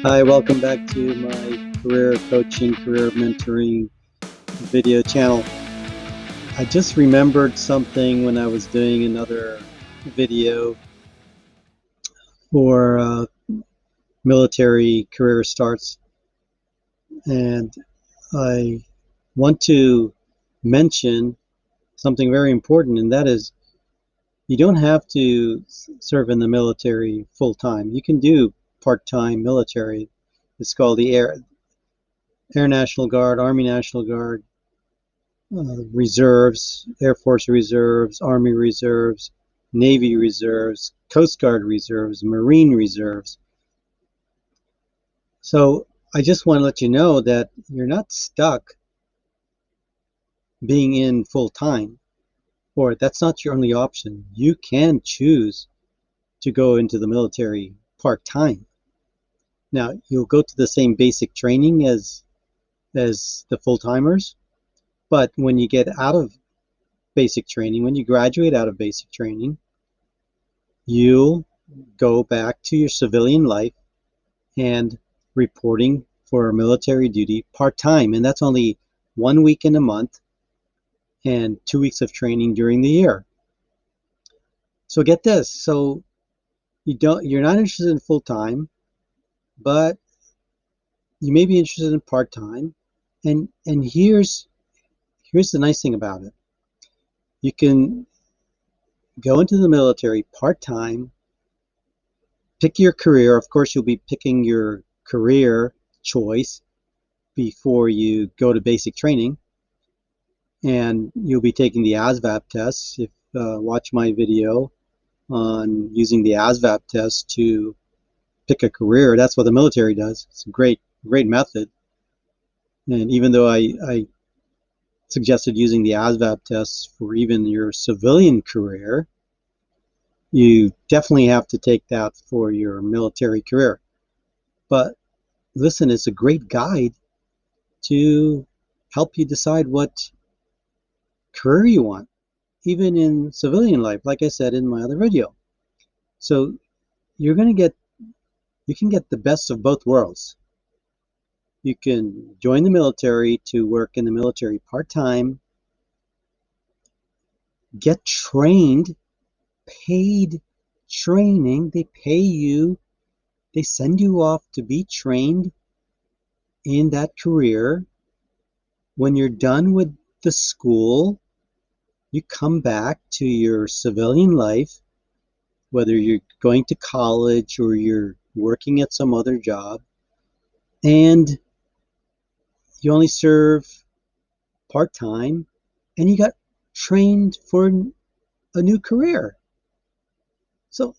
Hi, welcome back to my career coaching, career mentoring video channel. I just remembered something when I was doing another video for military career starts, and I want to mention something very important, and that is you don't have to serve in the military full time. You can do part-time military. It's called the Air National Guard, Army National Guard, reserves, Air Force reserves, Army reserves, Navy reserves, Coast Guard reserves, Marine reserves. So I just want to let you know that you're not stuck being in full time, or that's not your only option. You can choose to go into the military part time. Now you'll go to the same basic training as the full timers, but when you get out of basic training, when you graduate out of basic training, you'll go back to your civilian life and reporting for military duty part-time, and that's only 1 week in a month and 2 weeks of training during the year. So get this, so you're not interested in full-time, but you may be interested in part-time, and here's the nice thing about it. You can go into the military part-time, pick your career. Of course, you'll be picking your career choice before you go to basic training, and you'll be taking the ASVAB tests. If watch my video on using the ASVAB test to pick a career, that's what the military does. It's a great method, and even though I suggested using the ASVAB tests for even your civilian career, you definitely have to take that for your military career. But listen, it's a great guide to help you decide what career you want, even in civilian life, like I said in my other video. So you can get the best of both worlds. You can join the military to work in the military part-time, get trained, paid training. They pay you, they send you off to be trained in that career. When you're done with the school, you come back to your civilian life, whether you're going to college or you're working at some other job, and you only serve part-time, and you got trained for a new career. So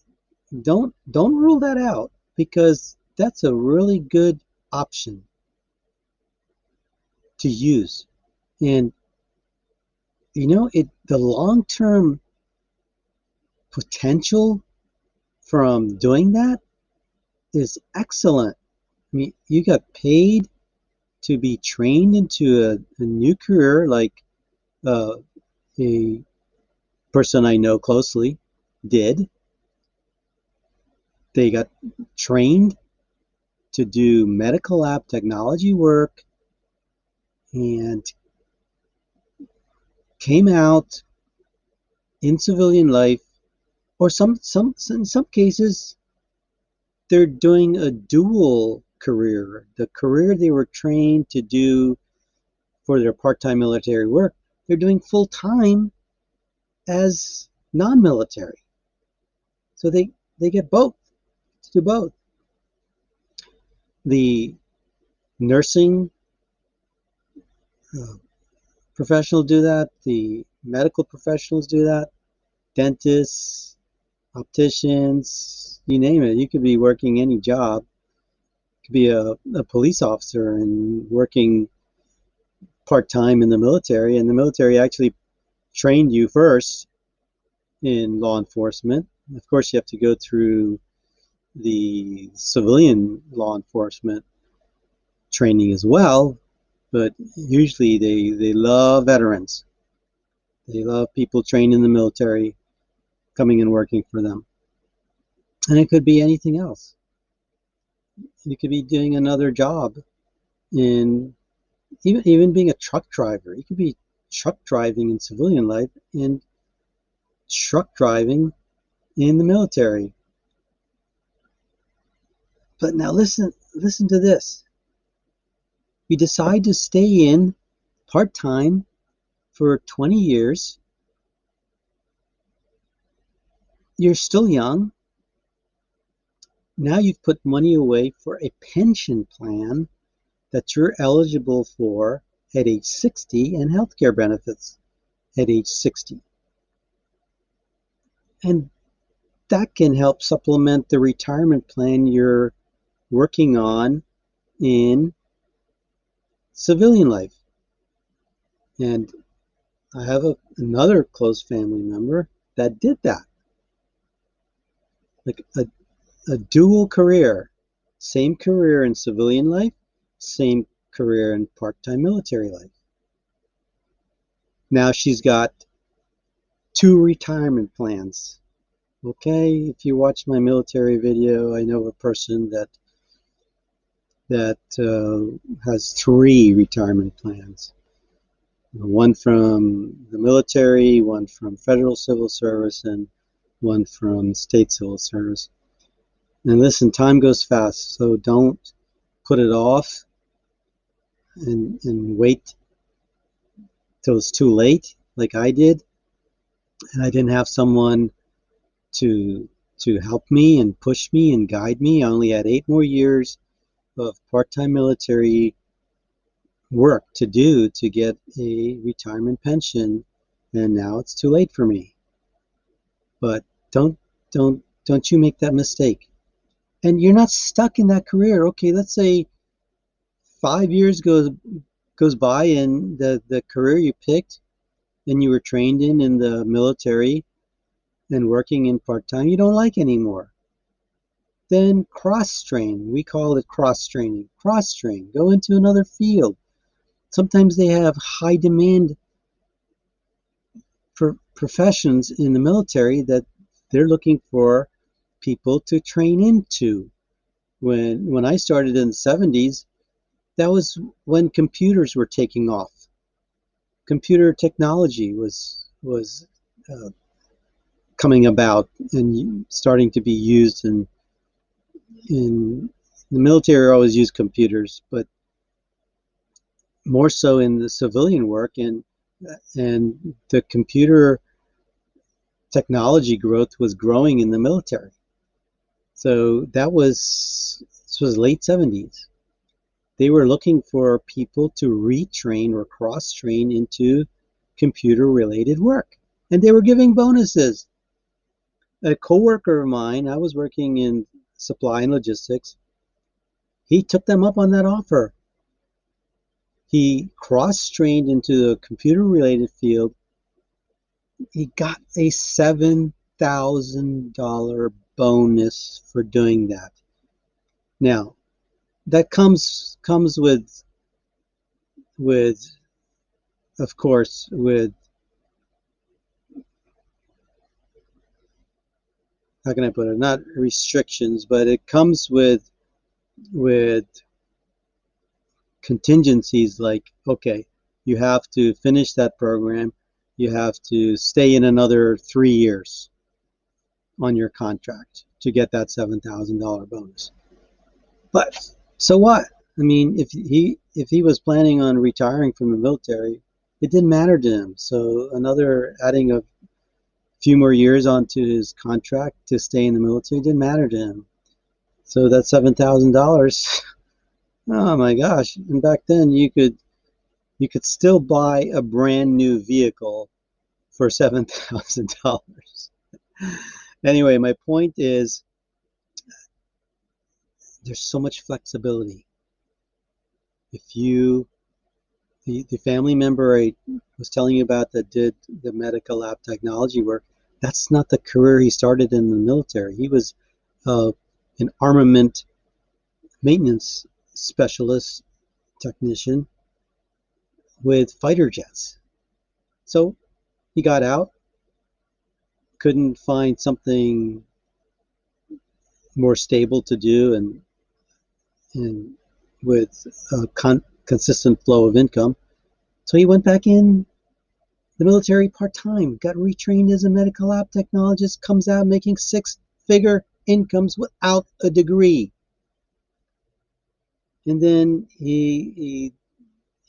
don't rule that out, because that's a really good option to use. And the long-term potential from doing that is excellent. I mean, you got paid to be trained into a new career, like a person I know closely did. They got trained to do medical lab technology work and came out in civilian life, or in some cases they're doing a dual career. The career they were trained to do for their part-time military work, they're doing full-time as non-military. So they get both, to do both. The nursing professionals do that, the medical professionals do that, dentists, opticians, you name it. You could be working any job. You could be a police officer and working part-time in the military, and the military actually trained you first in law enforcement. Of course, you have to go through the civilian law enforcement training as well, but usually they love veterans. They love people trained in the military coming and working for them. And it could be anything else. You could be doing another job in even being a truck driver. You could be truck driving in civilian life and truck driving in the military. But now listen to this. You decide to stay in part-time for 20 years. You're still young. Now you've put money away for a pension plan that you're eligible for at age 60 and healthcare benefits at age 60. And that can help supplement the retirement plan you're working on in civilian life. And I have another close family member that did that. Like a dual career, same career in civilian life, same career in part-time military life. Now she's got 2 retirement plans. Okay, if you watch my military video, I know a person that has 3 retirement plans. One from the military, one from federal civil service, and one from state civil service. And listen, time goes fast, so don't put it off and wait till it's too late, like I did. And I didn't have someone to help me and push me and guide me. I only had 8 more years of part-time military work to do to get a retirement pension, and now it's too late for me. But don't you make that mistake. And you're not stuck in that career. Okay, let's say 5 years goes by and the career you picked and you were trained in the military and working in part-time you don't like anymore. Then cross-train. We call it cross-training. Cross-train. Go into another field. Sometimes they have high demand for professions in the military that they're looking for people to train into. When I started in the 70s, that was when computers were taking off. Computer technology was coming about and starting to be used in the military. Always used computers, but more so in the civilian work, and the computer technology growth was growing in the military. So this was late 70s. They were looking for people to retrain or cross-train into computer-related work, and they were giving bonuses. A coworker of mine, I was working in supply and logistics, he took them up on that offer. He cross-trained into the computer-related field. He got a $7,000 bonus for doing that. Now, that comes with of course, with, how can I put it, not restrictions, but it comes with contingencies like, okay, you have to finish that program, you have to stay in another 3 years on your contract to get that $7,000 bonus. But so what? I mean, if he was planning on retiring from the military, it didn't matter to him. So adding a few more years onto his contract to stay in the military didn't matter to him. So that $7,000, oh my gosh! And back then you could still buy a brand new vehicle for $7,000. Anyway, my point is there's so much flexibility. If the family member I was telling you about that did the medical lab technology work, that's not the career he started in the military. He was an armament maintenance specialist technician with fighter jets. So he got out, couldn't find something more stable to do, and and with a consistent flow of income. So he went back in the military part-time, got retrained as a medical lab technologist, comes out making six-figure incomes without a degree. And then he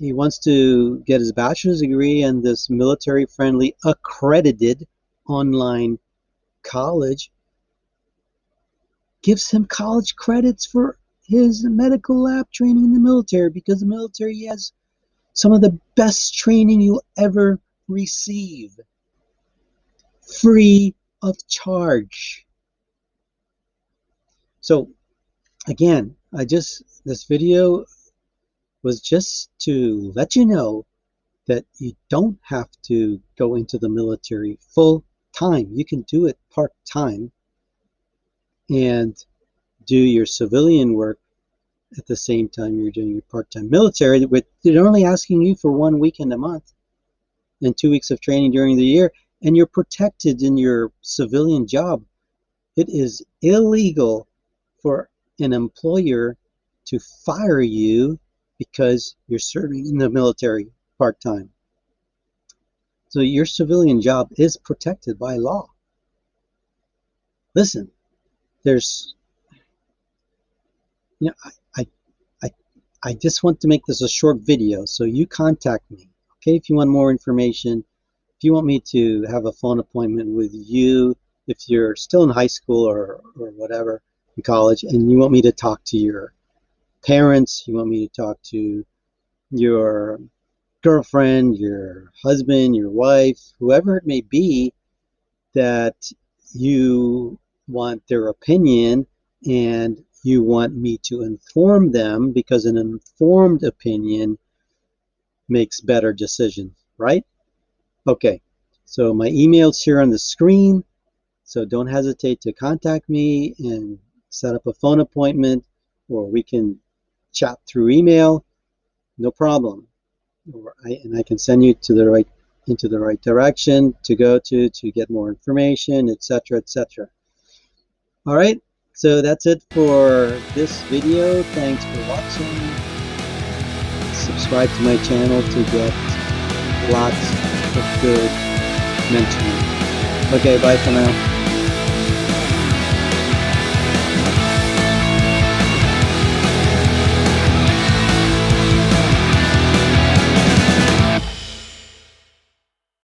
wants to get his bachelor's degree, and this military-friendly, accredited online college gives him college credits for his medical lab training in the military, because the military has some of the best training you'll ever receive, free of charge. So again, this video was just to let you know that you don't have to go into the military full time. You can do it part time and do your civilian work at the same time you're doing your part-time military. They're only asking you for 1 weekend a month and 2 weeks of training during the year, and you're protected in your civilian job. It is illegal for an employer to fire you because you're serving in the military part-time. So your civilian job is protected by law. Listen, there's, you know, I just want to make this a short video, so you contact me, okay? If you want more information, if you want me to have a phone appointment with you, if you're still in high school or whatever, in college, and you want me to talk to your parents, you want me to talk to your girlfriend, your husband, your wife, whoever it may be, that you want their opinion and you want me to inform them, because an informed opinion makes better decisions, right? Okay, so my email's here on the screen, so don't hesitate to contact me and set up a phone appointment, or we can chat through email, no problem. And I can send you to into the right direction to go to get more information, etc., etc. All right, so that's it for this video. Thanks for watching. Subscribe to my channel to get lots of good mentoring. Okay, bye for now.